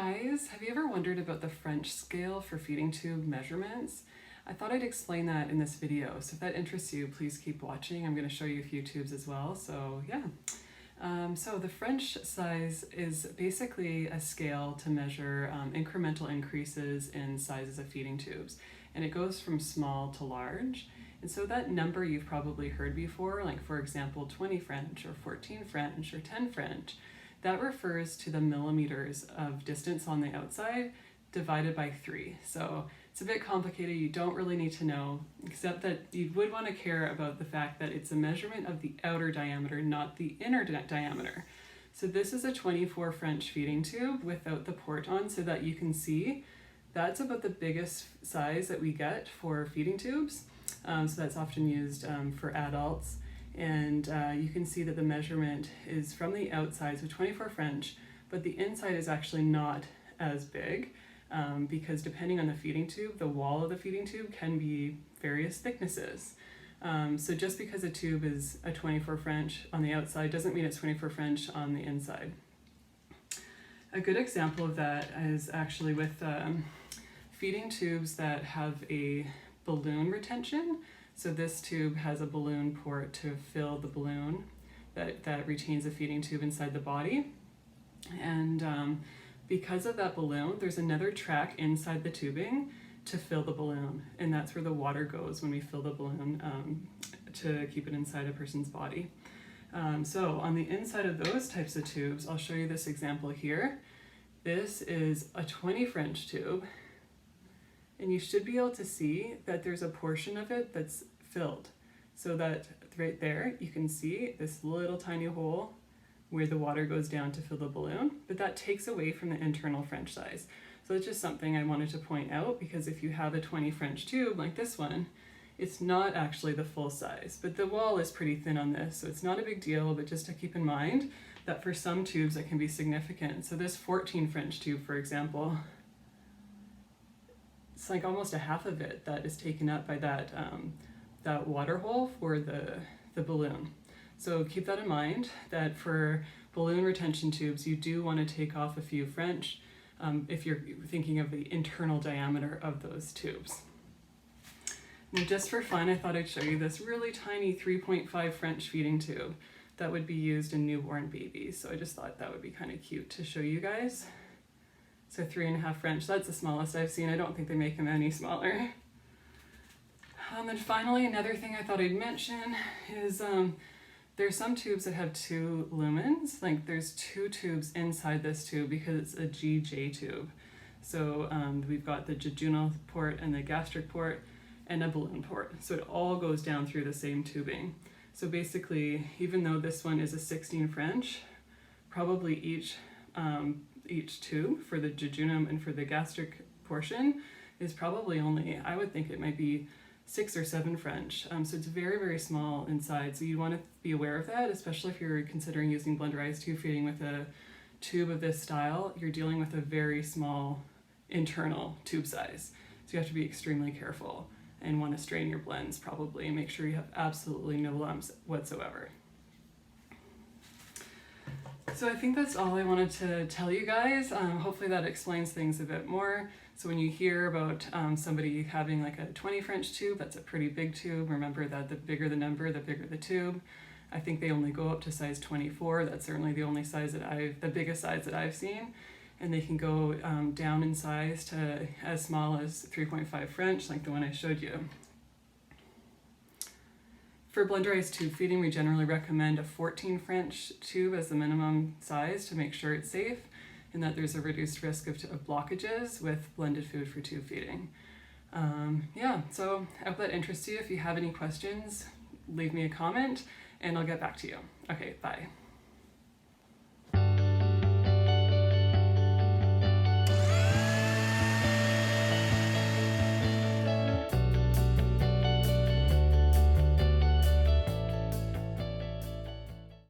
guys, have you ever wondered about the French scale for feeding tube measurements? I thought I'd explain that in this video, so if that interests you, please keep watching. I'm going to show you a few tubes as well, so yeah. So the French size is basically a scale to measure incremental increases in sizes of feeding tubes, and it goes from small to large. And so that number you've probably heard before, like for example 20 French or 14 French or 10 French, that refers to the millimeters of distance on the outside divided by 3. So it's a bit complicated, you don't really need to know, except that you would want to care about the fact that it's a measurement of the outer diameter, not the inner diameter. So this is a 24 French feeding tube without the port on, so that you can see that's about the biggest size that we get for feeding tubes. So that's often used for adults. And you can see that the measurement is from the outside, so 24 French, but the inside is actually not as big because depending on the feeding tube, the wall of the feeding tube can be various thicknesses. So just because a tube is a 24 French on the outside doesn't mean it's 24 French on the inside. A good example of that is actually with feeding tubes that have a balloon retention. So this tube has a balloon port to fill the balloon that retains the feeding tube inside the body. And because of that balloon, there's another track inside the tubing to fill the balloon. And that's where the water goes when we fill the balloon to keep it inside a person's body. So on the inside of those types of tubes, I'll show you this example here. This is a 20 French tube. And you should be able to see that there's a portion of it that's filled. So that right there, you can see this little tiny hole where the water goes down to fill the balloon, but that takes away from the internal French size. So it's just something I wanted to point out, because if you have a 20 French tube like this one, it's not actually the full size, but the wall is pretty thin on this, so it's not a big deal, but just to keep in mind that for some tubes it can be significant. So this 14 French tube, for example, it's like almost a half of it that is taken up by that water hole for the balloon. So keep that in mind, that for balloon retention tubes, you do want to take off a few French if you're thinking of the internal diameter of those tubes. And just for fun, I thought I'd show you this really tiny 3.5 French feeding tube that would be used in newborn babies. So I just thought that would be kind of cute to show you guys. So 3.5 French, that's the smallest I've seen. I don't think they make them any smaller. And then finally, another thing I thought I'd mention is there's some tubes that have 2 lumens. Like there's 2 tubes inside this tube because it's a GJ tube. So we've got the jejunal port and the gastric port and a balloon port. So it all goes down through the same tubing. So basically, even though this one is a 16 French, probably each tube for the jejunum and for the gastric portion is probably only, I would think it might be 6 or 7 French. So it's very, very small inside. So you want to be aware of that, especially if you're considering using Blenderized tube feeding with a tube of this style. You're dealing with a very small internal tube size. So you have to be extremely careful and want to strain your blends probably and make sure you have absolutely no lumps whatsoever. So I think that's all I wanted to tell you guys. Hopefully that explains things a bit more. So when you hear about somebody having like a 20 French tube, that's a pretty big tube. Remember that the bigger the number, the bigger the tube. I think they only go up to size 24. That's certainly the only size that the biggest size that I've seen. And they can go down in size to as small as 3.5 French, like the one I showed you. For Blenderized tube feeding, we generally recommend a 14 French tube as the minimum size to make sure it's safe and that there's a reduced risk of blockages with blended food for tube feeding. Yeah, so I hope that interests you. If you have any questions, leave me a comment and I'll get back to you. Okay, bye.